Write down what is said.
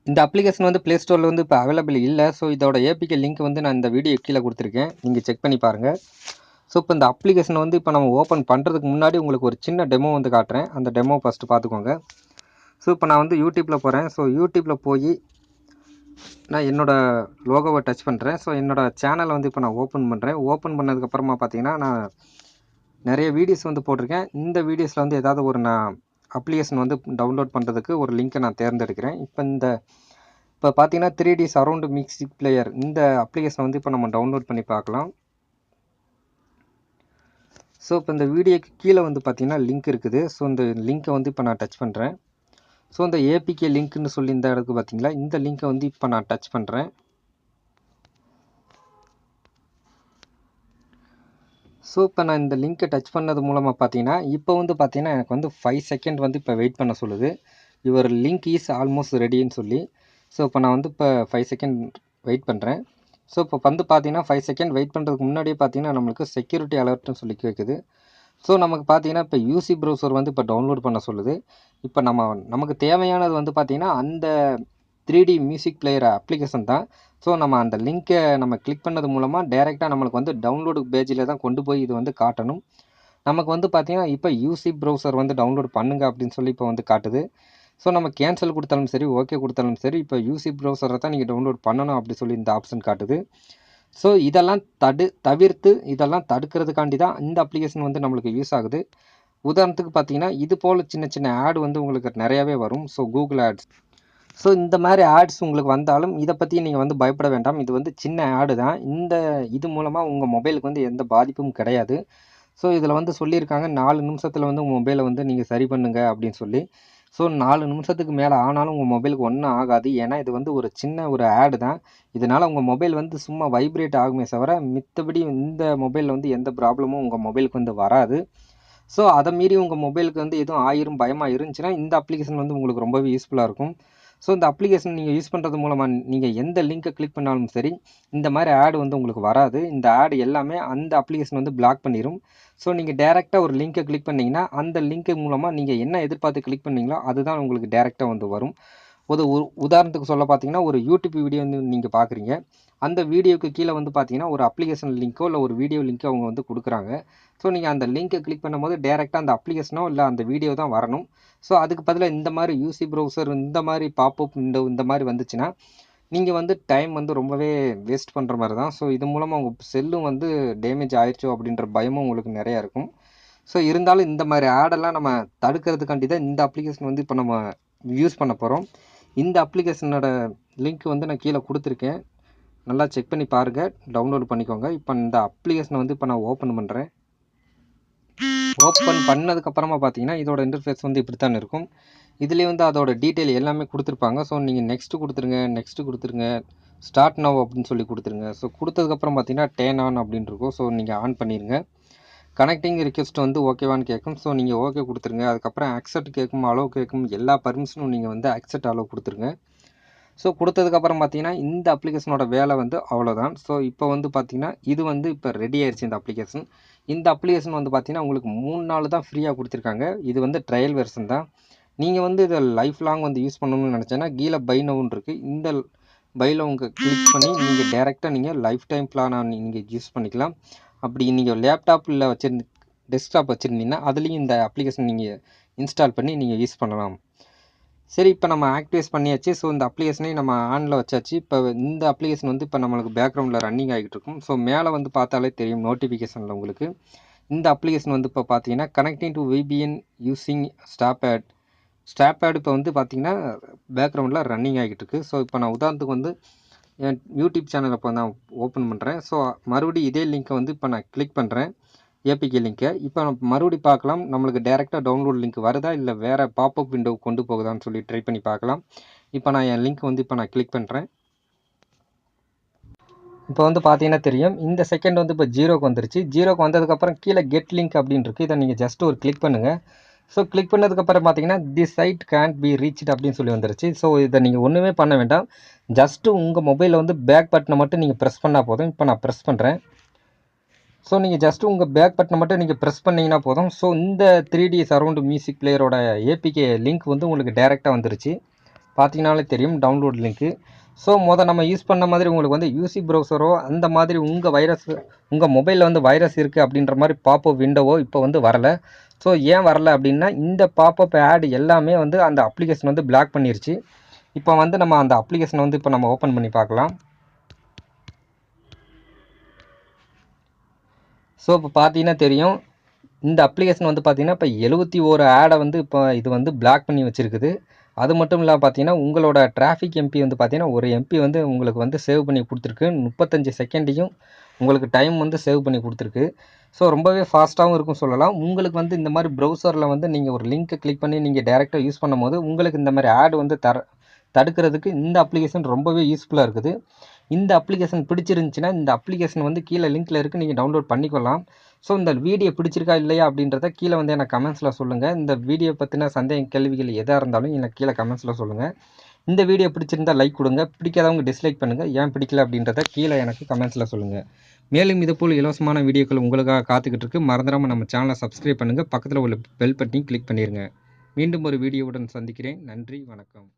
இந்த அப்ளிகேஷன் வந்து ப்ளே ஸ்டோரில் வந்து இப்போ அவைலபிள் இல்லை. ஸோ இதோட ஏபிகே லிங்க் வந்து நான் இந்த வீடியோ கீழே கொடுத்துருக்கேன், நீங்கள் செக் பண்ணி பாருங்கள். ஸோ இப்போ இந்த அப்ளிகேஷன் வந்து இப்போ நம்ம ஓப்பன் பண்ணுறதுக்கு முன்னாடி உங்களுக்கு ஒரு சின்ன டெமோ வந்து காட்டுறேன். அந்த டெமோ ஃபஸ்ட்டு பார்த்துக்கோங்க. ஸோ இப்போ நான் வந்து யூடியூப்பில் போகிறேன். ஸோ யூடியூப்பில் போய் நான் என்னோடய லோகோவை டச் பண்ணுறேன். ஸோ என்னோடய சேனலை வந்து இப்போ நான் ஓப்பன் பண்ணுறேன். ஓப்பன் பண்ணதுக்கப்புறமா பார்த்தீங்கன்னா நான் நிறைய வீடியோஸ் வந்து போட்டிருக்கேன். இந்த வீடியோஸில் வந்து ஏதாவது ஒரு நான் அப்ளிகேஷன் வந்து டவுன்லோட் பண்ணுறதுக்கு ஒரு லிங்க்கை நான் தேர்ந்தெடுக்கிறேன். இப்போ பார்த்தீங்கன்னா 3D சரவுண்ட் மியூசிக் பிளேயர் இந்த அப்ளிகேஷனை வந்து இப்போ நம்ம டவுன்லோட் பண்ணி பார்க்கலாம். ஸோ இப்போ இந்த வீடியோக்கு கீழே வந்து பார்த்தீங்கன்னா லிங்க் இருக்குது. ஸோ இந்த லிங்க்கை வந்து இப்போ நான் டச் பண்ணுறேன். ஸோ இந்த ஏபிகே லிங்க்னு சொல்லி இந்த இடத்துக்கு பார்த்தீங்களா, இந்த லிங்க்கை வந்து இப்போ நான் டச் பண்ணுறேன். ஸோ இப்போ நான் இந்த லிங்க்கை டச் பண்ணது மூலமாக பார்த்தீங்கன்னா இப்போ வந்து பார்த்தீங்கன்னா எனக்கு வந்து 5 செகண்ட் வந்து இப்போ வெயிட் பண்ண சொல்லுது. யுவர் லிங்க் இஸ் ஆல்மோஸ்ட் ரெடின்னு சொல்லி. ஸோ இப்போ நான் வந்து இப்போ 5 செகண்ட் வெயிட் பண்ணுறேன். ஸோ இப்போ வந்து பார்த்தீங்கன்னா 5 செகண்ட் வெயிட் பண்ணுறதுக்கு முன்னாடியே பார்த்தீங்கன்னா நம்மளுக்கு செக்யூரிட்டி அலர்ட்னு சொல்லி கேட்குது. ஸோ நமக்கு பார்த்தீங்கன்னா இப்போ யூசி ப்ரௌசர் வந்து இப்போ டவுன்லோட் பண்ண சொல்லுது. இப்போ நமக்கு தேவையானது வந்து பார்த்தீங்கன்னா அந்த 3D மியூசிக் பிளேயர் அப்ளிகேஷன் தான். ஸோ நம்ம அந்த லிங்க்கை நம்ம கிளிக் பண்ணது மூலமாக டைரெக்டாக நம்மளுக்கு வந்து டவுன்லோடு பேஜில் தான் கொண்டு போய் இது வந்து காட்டணும். நமக்கு வந்து பார்த்தீங்கன்னா இப்போ யூசி ப்ரௌசர் வந்து டவுன்லோட் பண்ணுங்க அப்படின்னு சொல்லி இப்போ வந்து காட்டுது. ஸோ நம்ம கேன்சல் கொடுத்தாலும் சரி, ஓகே கொடுத்தாலும் சரி, இப்போ யூசி ப்ரௌசரை தான் நீங்கள் டவுன்லோட் பண்ணணும் அப்படி சொல்லி இந்த ஆப்ஷன் காட்டுது. ஸோ இதெல்லாம் தவிர்த்து இதெல்லாம் தடுக்கிறதுக்காண்டி தான் இந்த அப்ளிகேஷன் வந்து நம்மளுக்கு யூஸ் ஆகுது. உதாரணத்துக்கு பார்த்தீங்கன்னா இது போல் சின்ன சின்ன ஆட் வந்து உங்களுக்கு நிறையாவே வரும். So Google ads. ஸோ இந்த மாதிரி ஆட்ஸ் உங்களுக்கு வந்தாலும் இதை பற்றி நீங்கள் வந்து பயப்பட வேண்டாம். இது வந்து சின்ன ஆடு தான். இது மூலமாக உங்கள் மொபைலுக்கு வந்து எந்த பாதிப்பும் கிடையாது. ஸோ இதில் வந்து சொல்லியிருக்காங்க 4 நிமிஷத்தில் வந்து உங்கள் மொபைலை வந்து நீங்கள் சரி பண்ணுங்க அப்படின்னு சொல்லி. ஸோ 4 நிமிஷத்துக்கு மேலே ஆனாலும் உங்கள் மொபைலுக்கு ஒன்றும் ஆகாது. ஏன்னா இது வந்து ஒரு சின்ன ஒரு ஆடு தான். இதனால் உங்கள் மொபைல் வந்து சும்மா வைப்ரேட் ஆகுமே தவிர மித்தபடி இந்த மொபைலில் வந்து எந்த ப்ராப்ளமும் உங்கள் மொபைலுக்கு வந்து வராது. ஸோ அதை மீறி உங்கள் மொபைலுக்கு வந்து எதுவும் ஆயிரும் பயமாக இருந்துச்சுன்னா இந்த அப்ளிகேஷன் வந்து உங்களுக்கு ரொம்பவே யூஸ்ஃபுல்லாக இருக்கும். ஸோ இந்த அப்ளிகேஷன் நீங்கள் யூஸ் பண்ணுறது மூலமாக நீங்கள் எந்த லிங்க்கை கிளிக் பண்ணாலும் சரி இந்த மாதிரி ஆடு வந்து உங்களுக்கு வராது. இந்த ஆடு எல்லாமே அந்த அப்ளிகேஷன் வந்து பிளாக் பண்ணிடும். ஸோ நீங்கள் டேரெக்டாக ஒரு லிங்க்கை கிளிக் பண்ணிங்கன்னா அந்த லிங்க்கு மூலமாக நீங்கள் என்ன எதிர்பார்த்து கிளிக் பண்ணீங்களோ அதுதான் உங்களுக்கு டேரெக்டாக வந்து வரும். உதாரணத்துக்கு சொல்ல பார்த்தீங்கன்னா ஒரு யூடியூப் வீடியோ வந்து நீங்கள் பார்க்குறீங்க. அந்த வீடியோக்கு கீழே வந்து பார்த்தீங்கன்னா ஒரு அப்ளிகேஷன் லிங்க்கோ இல்லை ஒரு வீடியோ லிங்க்கோ அவங்க வந்து கொடுக்குறாங்க. ஸோ நீங்கள் அந்த லிங்க்கை கிளிக் பண்ணும்போது டேரெக்டாக அந்த அப்ளிகேஷனோ இல்லை அந்த வீடியோ தான் வரணும். ஸோ அதுக்கு பதிலாக இந்த மாதிரி யூசி ப்ரௌசர் இந்த மாதிரி பாப்அப் இந்த மாதிரி வந்துச்சுன்னா நீங்கள் வந்து டைம் வந்து ரொம்பவே வேஸ்ட் பண்ணுற மாதிரி தான். ஸோ இது மூலமாக உங்கள் செல்லும் வந்து டேமேஜ் ஆயிடுச்சோ அப்படின்ற பயமும் உங்களுக்கு நிறையா இருக்கும். ஸோ இருந்தாலும் இந்த மாதிரி ஆடெல்லாம் நம்ம தடுக்கிறதுக்காண்டி தான் இந்த அப்ளிகேஷன் வந்து இப்போ நம்ம யூஸ் பண்ண போகிறோம். இந்த அப்ளிகேஷனோட லிங்க் வந்து நான் கீழே கொடுத்துருக்கேன். நல்லா செக் பண்ணி பாருங்கள், டவுன்லோட் பண்ணிக்கோங்க. இப்போ இந்த அப்ளிகேஷனை வந்து இப்போ நான் ஓப்பன் பண்ணுறேன். ஓப்பன் பண்ணதுக்கப்புறமா பார்த்தீங்கன்னா இதோட இன்டர்ஃபேஸ் வந்து இப்படி தான் இருக்கும். இதுலேயே வந்து அதோட டீட்டெயில் எல்லாமே கொடுத்துருப்பாங்க. ஸோ நீங்கள் நெக்ஸ்ட்டு கொடுத்துருங்க, ஸ்டார்ட் நவ் அப்படின்னு சொல்லி கொடுத்துருங்க. ஸோ கொடுத்ததுக்கப்புறம் பார்த்தீங்கன்னா டேர்ன் ஆன் அப்படின்னு இருக்கும். ஸோ நீங்கள் ஆன் பண்ணிடுங்க. கனெக்டிங் ரிக்வெஸ்ட் வந்து ஓகேவான்னு கேட்கும். ஸோ நீங்கள் ஓகே கொடுத்துருங்க. அதுக்கப்புறம் அக்செப்ட் கேட்கும், அலோவ் கேட்கும், எல்லா பர்மிஷனும் நீங்கள் வந்து அக்செப்ட் அலோவ் கொடுத்துருங்க. ஸோ கொடுத்ததுக்கப்புறம் பார்த்தீங்கன்னா இந்த அப்ளிகேஷனோட வேலை வந்து அவ்வளோதான். ஸோ இப்போ வந்து பார்த்தீங்கன்னா இது வந்து இப்போ ரெடி ஆயிடுச்சு இந்த அப்ளிகேஷன். இந்த அப்ளிகேஷன் வந்து பார்த்தீங்கன்னா உங்களுக்கு 3 நாள் தான் ஃப்ரீயாக கொடுத்துருக்காங்க. இது வந்து ட்ரையல் வெர்ஷன் தான். நீங்கள் வந்து இதை லைஃப் லாங் வந்து யூஸ் பண்ணணும்னு நினச்சேன்னா கீழே பை நவுன்னு இருக்குது. இந்த பையில் உங்கள் கிளிக் பண்ணி நீங்கள் டேரெக்டாக நீங்கள் லைஃப் டைம் பிளானாக நீங்கள் யூஸ் பண்ணிக்கலாம். அப்படி நீங்கள் லேப்டாப்பில் டெஸ்க்டாப் வச்சுருந்தீங்கன்னா அதுலேயும் இந்த அப்ளிகேஷன் நீங்கள் இன்ஸ்டால் பண்ணி நீங்கள் யூஸ் பண்ணலாம். சரி, இப்போ நம்ம ஆக்டிவேட் பண்ணியாச்சு. ஸோ இந்த அப்ளிகேஷனையும் நம்ம ஆனில் வச்சாச்சு. இப்போ இந்த அப்ளிகேஷன் வந்து இப்போ நம்மளுக்கு பேக்ரவுண்டில் ரன்னிங் ஆகிட்டு இருக்கும். ஸோ மேலே வந்து பார்த்தாலே தெரியும் நோட்டிஃபிகேஷனில் உங்களுக்கு இந்த அப்ளிகேஷன் வந்து இப்போ பார்த்தீங்கன்னா connecting to VPN using stop ad இப்போ வந்து பார்த்தீங்கன்னா பேக்ரவுண்டில் ரன்னிங் ஆகிட்டு இருக்கு. ஸோ இப்போ நான் உதாரணத்துக்கு வந்து என் யூடியூப் சேனலை இப்போ நான் ஓப்பன் பண்ணுறேன். ஸோ மறுபடியும் இதே லிங்க்கை வந்து இப்போ நான் கிளிக் பண்ணுறேன், ஏபிகே லிங்க்கை. இப்போ நம்ம மறுபடியும் பார்க்கலாம் நம்மளுக்கு டேரெக்டாக டவுன்லோட் லிங்க் வருதா இல்லை வேறு பாப்அப் விண்டோ கொண்டு போகுதான்னு சொல்லி ட்ரை பண்ணி பார்க்கலாம். இப்போ நான் என் லிங்க் வந்து இப்போ நான் கிளிக் பண்ணுறேன். இப்போ வந்து பார்த்தீங்கன்னா தெரியும் இந்த செகண்ட் வந்து இப்போ 0க்கு வந்துருச்சு. 0க்கு வந்ததுக்கப்புறம் கீழே கெட் லிங்க் அப்படின்னு இருக்குது. இதை நீங்கள் ஜஸ்ட் ஒரு கிளிக் பண்ணுங்கள். ஸோ கிளிக் பண்ணதுக்கப்புறம் பார்த்தீங்கன்னா தி சைட் கேன்ட் பி ரீச்டு அப்படின்னு சொல்லி வந்துருச்சு. ஸோ இதை நீங்கள் ஒன்றுமே பண்ண வேண்டாம். ஜஸ்ட்டு உங்கள் மொபைலில் வந்து பேக் பட்டனை மட்டும் நீங்கள் ப்ரெஸ் பண்ணால் போதும். இப்போ நான் ப்ரெஸ் பண்ணுறேன். ஸோ நீங்கள் ஜஸ்ட்டு உங்கள் பேக் பட்டனை மட்டும் நீங்கள் ப்ரெஸ் பண்ணிங்கன்னா போதும். ஸோ இந்த 3D சரவுண்ட் மியூசிக் பிளேயரோட ஏபிகே லிங்க் வந்து உங்களுக்கு டேரெக்டாக வந்துருச்சு. பார்த்தீங்கனாலே தெரியும் டவுன்லோட் லிங்க்கு. ஸோ நம்ம யூஸ் பண்ண மாதிரி உங்களுக்கு வந்து யூசி ப்ரௌசரோ அந்த மாதிரி உங்கள் மொபைலில் வந்து வைரஸ் இருக்குது அப்படின்ற மாதிரி பாப்பப் விண்டோவோ இப்போ வந்து வரலை. ஸோ ஏன் வரல அப்படின்னா இந்த பாப்பப் ஆட் எல்லாமே வந்து அந்த அப்ளிகேஷன் வந்து பிளாக் பண்ணிருச்சு. இப்போ வந்து நம்ம அந்த அப்ளிகேஷனை வந்து இப்போ நம்ம ஓப்பன் பண்ணி பார்க்கலாம். ஸோ இப்போ பார்த்தீங்கன்னா தெரியும் இந்த அப்ளிகேஷன் வந்து பார்த்தீங்கன்னா இப்போ 71 ஆடை வந்து இப்போ இது வந்து பிளாக் பண்ணி வச்சுருக்குது. அது மட்டும் இல்லாமல் பார்த்தீங்கன்னா உங்களோட டிராஃபிக் எம்பி வந்து பார்த்தீங்கன்னா ஒரு எம்பி வந்து உங்களுக்கு வந்து சேவ் பண்ணி கொடுத்துருக்கு. 35 செகண்டையும் உங்களுக்கு டைம் வந்து சேவ் பண்ணி கொடுத்துருக்கு. ஸோ ரொம்பவே ஃபாஸ்ட்டாகவும் இருக்கும் சொல்லலாம். உங்களுக்கு வந்து இந்த மாதிரி ப்ரௌசரில் வந்து நீங்கள் ஒரு லிங்க்கை கிளிக் பண்ணி நீங்கள் டேரெக்டாக யூஸ் பண்ணும்போது உங்களுக்கு இந்த மாதிரி ஆட் வந்து தடுக்கிறதுக்கு இந்த அப்ளிகேஷன் ரொம்பவே யூஸ்ஃபுல்லாக இருக்குது. இந்த அப்ளிகேஷன் பிடிச்சிருந்துச்சின்னா இந்த அப்ளிகேஷன் வந்து கீழே லிங்க்கில் இருக்குது, நீங்கள் டவுன்லோட் பண்ணிக்கலாம். ஸோ இந்த வீடியோ பிடிச்சிருக்கா இல்லையா அப்படின்றத கீழே வந்து எனக்கு கமெண்ட்ஸில் சொல்லுங்கள். இந்த வீடியோ பற்றின சந்தேக கேள்விகள் எதாக இருந்தாலும் எனக்கு கீழே கமெண்ட்ஸில் சொல்லுங்கள். இந்த வீடியோ பிடிச்சிருந்தால் லைக் கொடுங்க, பிடிக்காதவங்க டிஸ்லைக் பண்ணுங்கள். ஏன் பிடிக்கல அப்படின்றத கீழே எனக்கு கமெண்ட்ஸில் சொல்லுங்கள். மேலும் இதுபோல் இலவசமான வீடியோக்கள் உங்களுக்காக காத்துக்கிட்டு இருக்கு. மறந்துடாமல் நம்ம சேனலை சப்ஸ்கிரைப் பண்ணுங்கள், பக்கத்தில் உள்ள பெல் பட்டனையும் கிளிக் பண்ணிடுங்க. மீண்டும் ஒரு வீடியோவுடன் சந்திக்கிறேன். நன்றி, வணக்கம்.